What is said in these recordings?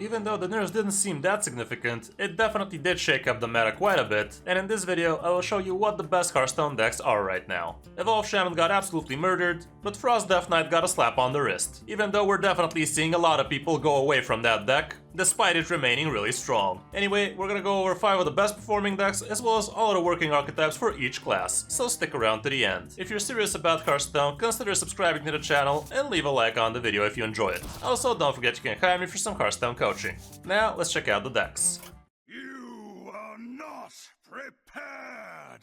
Even though the nerfs didn't seem that significant, it definitely did shake up the meta quite a bit, and in this video I will show you what the best Hearthstone decks are right now. Evolved Shaman got absolutely murdered, but Frost Death Knight got a slap on the wrist, even though we're definitely seeing a lot of people go away from that deck, despite it remaining really strong. Anyway, we're gonna go over 5 of the best performing decks, as well as all of the working archetypes for each class, so stick around to the end. If you're serious about Hearthstone, consider subscribing to the channel and leave a like on the video if you enjoy it. Also, don't forget you can hire me for some Hearthstone coaching. Now, let's check out the decks. You are not prepared!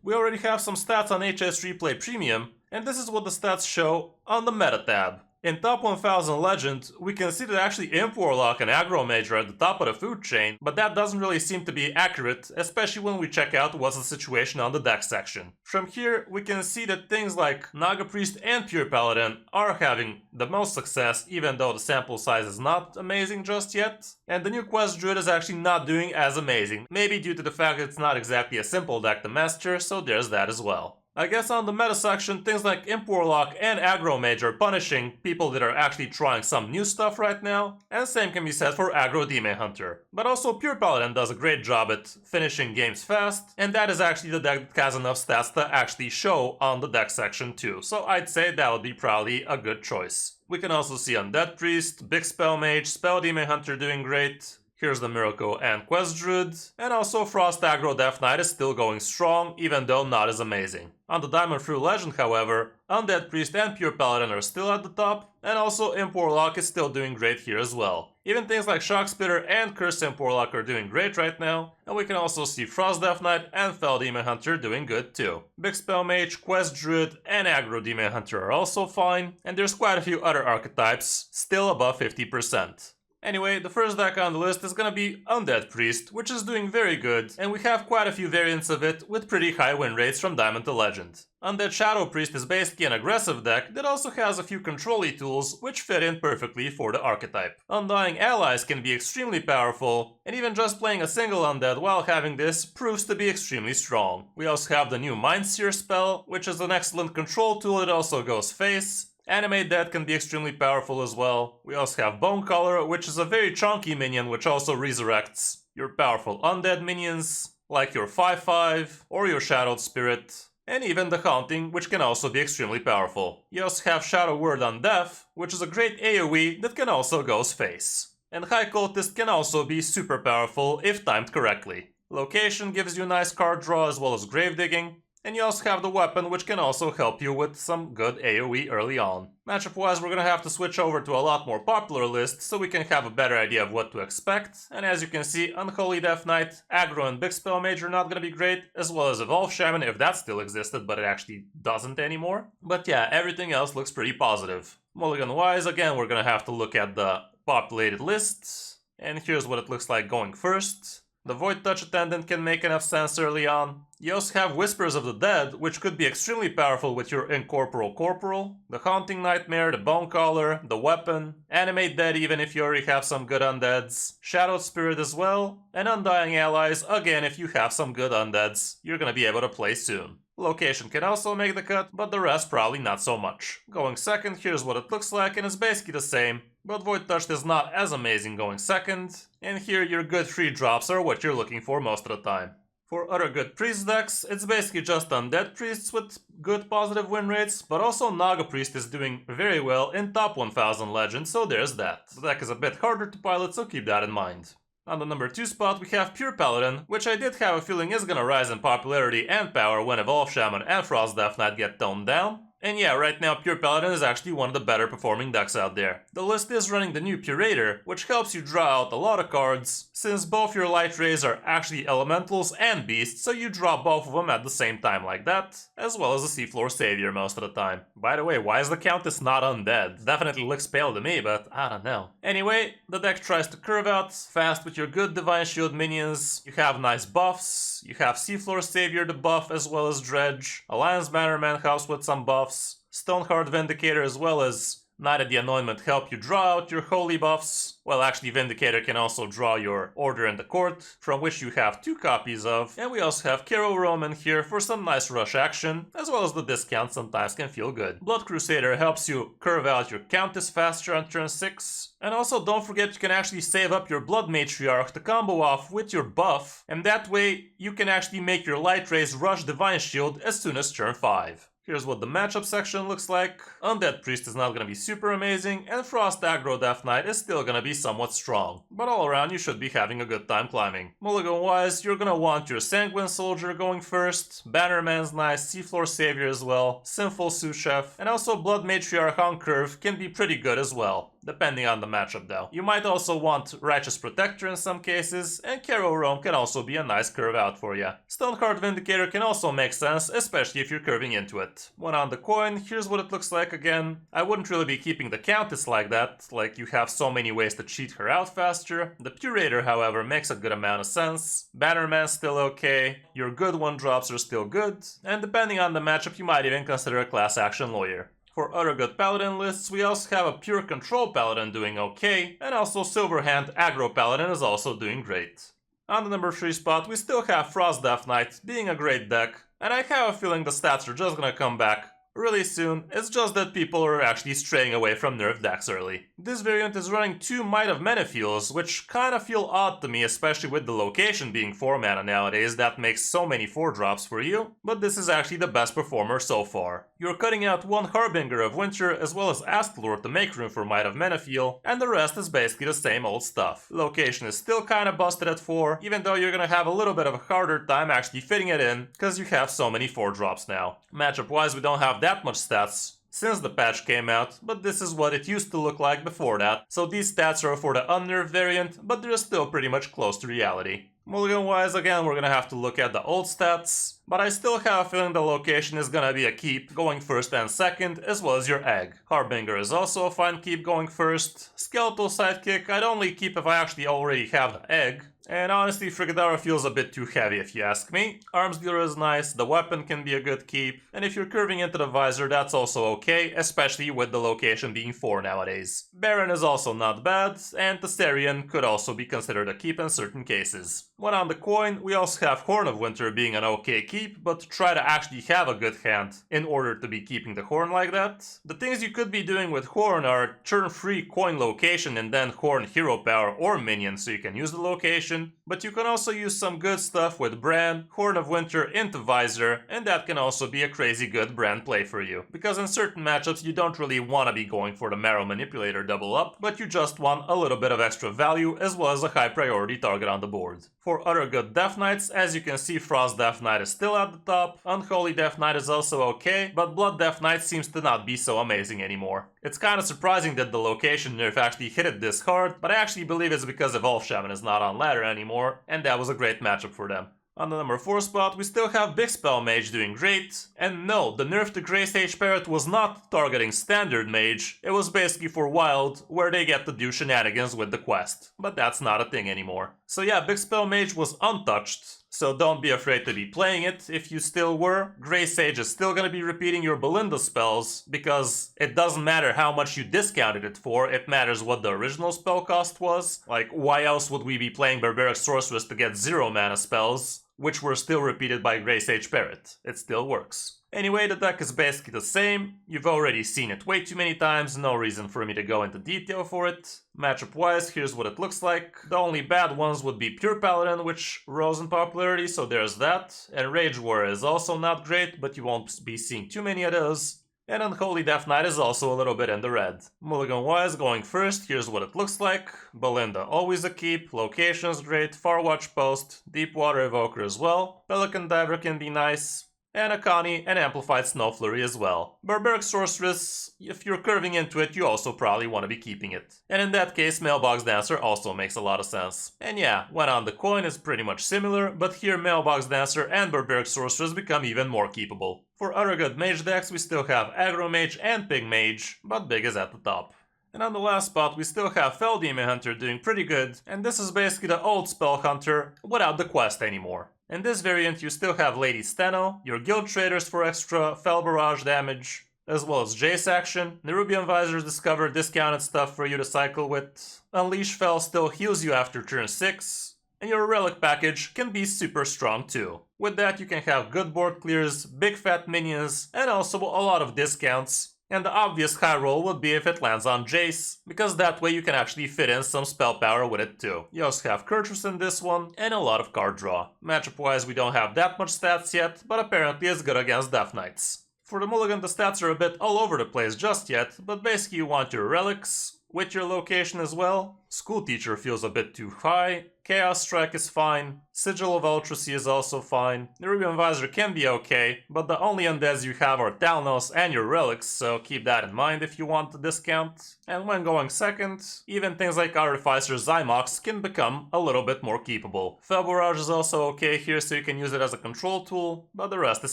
We already have some stats on HS Replay Premium, and this is what the stats show on the Meta tab. In top 1000 Legend, we can see that actually Imp Warlock and Aggro Mage are at the top of the food chain, but that doesn't really seem to be accurate, especially when we check out what's the situation on the deck section. From here, we can see that things like Undead Priest and Pure Paladin are having the most success, even though the sample size is not amazing just yet. And the new Quest Druid is actually not doing as amazing, maybe due to the fact that it's not exactly a simple deck to master, so there's that as well. I guess on the meta section, things like Imp Warlock and Aggro Mage are punishing people that are actually trying some new stuff right now, and same can be said for Aggro Demon Hunter. But also Pure Paladin does a great job at finishing games fast, and that is actually the deck that has enough stats to actually show on the deck section too, so I'd say that would be probably a good choice. We can also see Undead Priest, Big Spell Mage, Spell Demon Hunter doing great. Here's the Miracle and Quest Druid, and also Frost Aggro Death Knight is still going strong, even though not as amazing. On the Diamond Through Legend, however, Undead Priest and Pure Paladin are still at the top, and also Imp Warlock is still doing great here as well. Even things like Shock Spitter and Curse Imp Warlock are doing great right now, and we can also see Frost Death Knight and Fell Demon Hunter doing good too. Big Spell Mage, Quest Druid, and Aggro Demon Hunter are also fine, and there's quite a few other archetypes still above 50%. Anyway, the first deck on the list is gonna be Undead Priest, which is doing very good, and we have quite a few variants of it with pretty high win rates from Diamond to Legend. Undead Shadow Priest is basically an aggressive deck that also has a few control-y tools which fit in perfectly for the archetype. Undying Allies can be extremely powerful, and even just playing a single Undead while having this proves to be extremely strong. We also have the new Mindseer spell, which is an excellent control tool that also goes face. Animate Dead can be extremely powerful as well. We also have Bone Collar, which is a very chunky minion which also resurrects your powerful undead minions, like your 5/5 or your Shadowed Spirit, and even the Haunting, which can also be extremely powerful. You also have Shadow Word on Death, which is a great AoE that can also go face. And High Cultist can also be super powerful if timed correctly. Location gives you a nice card draw as well as Grave Digging. And you also have the weapon, which can also help you with some good AoE early on. Matchup-wise, we're gonna have to switch over to a lot more popular lists so we can have a better idea of what to expect. And as you can see, Unholy Death Knight, Aggro and Big Spell Mage are not gonna be great, as well as Evolved Shaman if that still existed, but it actually doesn't anymore. But yeah, everything else looks pretty positive. Mulligan-wise, again, we're gonna have to look at the populated lists. And here's what it looks like going first. The Void Touch Attendant can make enough sense early on. You also have Whispers of the Dead, which could be extremely powerful with your Incorporeal Corporal, the Haunting Nightmare, the Bone Collar, the Weapon, Animate Dead even if you already have some good undeads, Shadowed Spirit as well, and Undying Allies, again if you have some good undeads, you're gonna be able to play soon. Location can also make the cut, but the rest probably not so much. Going second, here's what it looks like, and it's basically the same, but Void Touch is not as amazing going second, and here your good free drops are what you're looking for most of the time. For other good priest decks, it's basically just Undead Priests with good positive win rates, but also Naga Priest is doing very well in top 1000 Legend, so there's that. The deck is a bit harder to pilot, so keep that in mind. On the number 2 spot, we have Pure Paladin, which I did have a feeling is gonna rise in popularity and power when Evolved Shaman and Frost Death Knight get toned down. And yeah, right now Pure Paladin is actually one of the better performing decks out there. The list is running the new Purator, which helps you draw out a lot of cards, since both your Light Rays are actually Elementals and Beasts, so you draw both of them at the same time like that, as well as a Seafloor Savior most of the time. By the way, why is the Countess not undead? Definitely looks pale to me, but I don't know. Anyway, the deck tries to curve out fast with your good Divine Shield minions, you have nice buffs, you have Seafloor Savior to buff as well as Dredge, Alliance Bannerman helps with some buffs, Stoneheart Vindicator as well as Knight of the Anointment help you draw out your holy buffs. Well, actually Vindicator can also draw your Order in the Court, from which you have 2 copies of. And we also have Carol Roman here for some nice rush action, as well as the discount sometimes can feel good. Blood Crusader helps you curve out your Countess faster on turn 6. And also don't forget you can actually save up your Blood Matriarch to combo off with your buff, and that way you can actually make your Light Rays rush Divine Shield as soon as turn 5. Here's what the matchup section looks like. Undead Priest is not gonna be super amazing, and Frost Aggro Death Knight is still gonna be somewhat strong. But all around you should be having a good time climbing. Mulligan wise, you're gonna want your Sanguine Soldier going first, Bannerman's nice, Seafloor Savior as well, Sinful Sous Chef, and also Blood Matriarch on curve can be pretty good as well, depending on the matchup though. You might also want Righteous Protector in some cases, and Carol Rome can also be a nice curve out for you. Stoneheart Vindicator can also make sense, especially if you're curving into it. One on the coin, here's what it looks like again. I wouldn't really be keeping the Countess like that, like you have so many ways to cheat her out faster. The Curator, however, makes a good amount of sense. Bannerman's still okay, your good 1-drops are still good, and depending on the matchup you might even consider a class action lawyer. For other good Paladin lists, we also have a Pure Control Paladin doing okay, and also Silverhand Aggro Paladin is also doing great. On the number 3 spot, we still have Frost Death Knight being a great deck, and I have a feeling the stats are just gonna come back really soon. It's just that people are actually straying away from nerf decks early. This variant is running 2 Might of Menephiles, which kinda feel odd to me, especially with the location being 4 mana nowadays. That makes so many 4-drops for you, but this is actually the best performer so far. You're cutting out 1 Harbinger of Winter as well as Astalor to make room for Might of Menephil, and the rest is basically the same old stuff. Location is still kinda busted at 4, even though you're gonna have a little bit of a harder time actually fitting it in, because you have so many 4-drops now. Matchup wise, we don't have that much stats since the patch came out, but this is what it used to look like before that. So these stats are for the unnerved variant, but they're still pretty much close to reality. Mulligan wise, again, we're gonna have to look at the old stats, but I still have a feeling the location is gonna be a keep going first and second, as well as your egg. Harbinger is also a fine keep going first. Skeletal Sidekick I'd only keep if I actually already have the egg. And honestly, Frigadara feels a bit too heavy if you ask me. Arms Dealer is nice, the weapon can be a good keep, and if you're curving into the visor, that's also okay, especially with the location being 4 nowadays. Baron is also not bad, and Thessarian could also be considered a keep in certain cases. One on the coin, we also have Horn of Winter being an okay keep, but try to actually have a good hand in order to be keeping the Horn like that. The things you could be doing with Horn are turn 3 coin location and then Horn hero power or minion so you can use the location. But you can also use some good stuff with Bran, Horn of Winter into Visor, and that can also be a crazy good Bran play for you. Because in certain matchups you don't really want to be going for the Marrow Manipulator double up, but you just want a little bit of extra value as well as a high priority target on the board. For other good Death Knights, as you can see, Frost Death Knight is still at the top, Unholy Death Knight is also okay, but Blood Death Knight seems to not be so amazing anymore. It's kinda surprising that the location nerf actually hit it this hard, but I actually believe it's because Evolve Shaman is not on ladder anymore, and that was a great matchup for them. On the number 4 spot, we still have Big Spell Mage doing great, and no, the nerf to Grey Sage Parrot was not targeting Standard Mage, it was basically for Wild, where they get to do shenanigans with the quest, but that's not a thing anymore. So yeah, Big Spell Mage was untouched, so don't be afraid to be playing it if you still were. Grey Sage is still gonna be repeating your Belinda spells, because it doesn't matter how much you discounted it for, it matters what the original spell cost was. Like, why else would we be playing Barbaric Sorceress to get 0 mana spells, which were still repeated by Grey Sage Parrot? It still works. Anyway, the deck is basically the same. You've already seen it way too many times, no reason for me to go into detail for it. Matchup wise, here's what it looks like. The only bad ones would be Pure Paladin, which rose in popularity, so there's that. And Rage Warrior is also not great, but you won't be seeing too many of those. And Unholy Death Knight is also a little bit in the red. Mulligan wise, going first, here's what it looks like. Belinda, always a keep, location's great, Farwatch Post, Deepwater Evoker as well. Pelican Diver can be nice. And Akani and Amplified Snow Flurry as well. Barbaric Sorceress, if you're curving into it, you also probably want to be keeping it. And in that case, Mailbox Dancer also makes a lot of sense. And yeah, when on the coin is pretty much similar, but here Mailbox Dancer and Barbaric Sorceress become even more keepable. For other good mage decks, we still have Aggro Mage and Pig Mage, but Big is at the top. And on the last spot, we still have Fell Demon Hunter doing pretty good, and this is basically the old Spell Hunter without the quest anymore. In this variant, you still have Lady Steno, your Guild Traders for extra Fell Barrage damage, as well as Jace action. Nerubian Visors discover discounted stuff for you to cycle with. Unleash Fel still heals you after turn 6. And your relic package can be super strong too. With that you can have good board clears, big fat minions, and also a lot of discounts. And the obvious high roll would be if it lands on Jace, because that way you can actually fit in some spell power with it too. You also have Kurtrus in this one, and a lot of card draw. Matchup wise we don't have that much stats yet, but apparently it's good against Death Knights. For the mulligan the stats are a bit all over the place just yet, but basically you want your relics, with your location as well. School Teacher feels a bit too high. Chaos Strike is fine. Sigil of Ultracy is also fine. Nerubian Visor can be okay, but the only undeads you have are Talnos and your relics, so keep that in mind if you want the discount. And when going second, even things like Artificer Zymox can become a little bit more keepable. Fel Barrage is also okay here, so you can use it as a control tool, but the rest is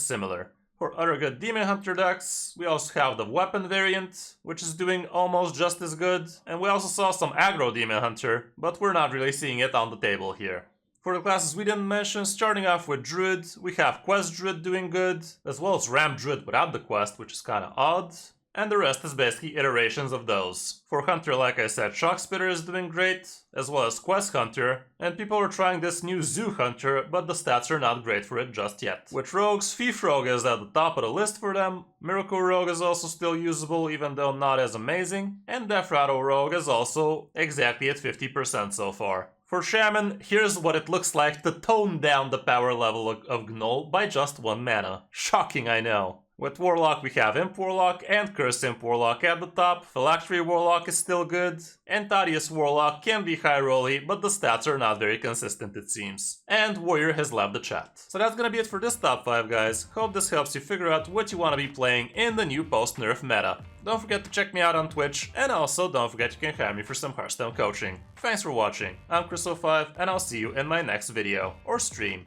similar. For other good Demon Hunter decks, we also have the weapon variant, which is doing almost just as good, and we also saw some aggro Demon Hunter, but we're not really seeing it on the table here. For the classes we didn't mention, starting off with Druid, we have Quest Druid doing good, as well as Ram Druid without the quest, which is kinda odd. And the rest is basically iterations of those. For Hunter, like I said, Shock Spitter is doing great, as well as Quest Hunter, and people are trying this new Zoo Hunter, but the stats are not great for it just yet. With Rogues, Thief Rogue is at the top of the list for them, Miracle Rogue is also still usable even though not as amazing, and Death Rattle Rogue is also exactly at 50% so far. For Shaman, here's what it looks like to tone down the power level of Gnoll by just 1 mana. Shocking, I know. With Warlock we have Imp Warlock and Curse Imp Warlock at the top, Phylactery Warlock is still good, and Thaddeus Warlock can be high rolly, but the stats are not very consistent it seems. And Warrior has left the chat. So that's gonna be it for this top 5 guys, hope this helps you figure out what you want to be playing in the new post-nerf meta. Don't forget to check me out on Twitch, and also don't forget you can hire me for some Hearthstone coaching. Thanks for watching, I'm Kris05, and I'll see you in my next video, or stream.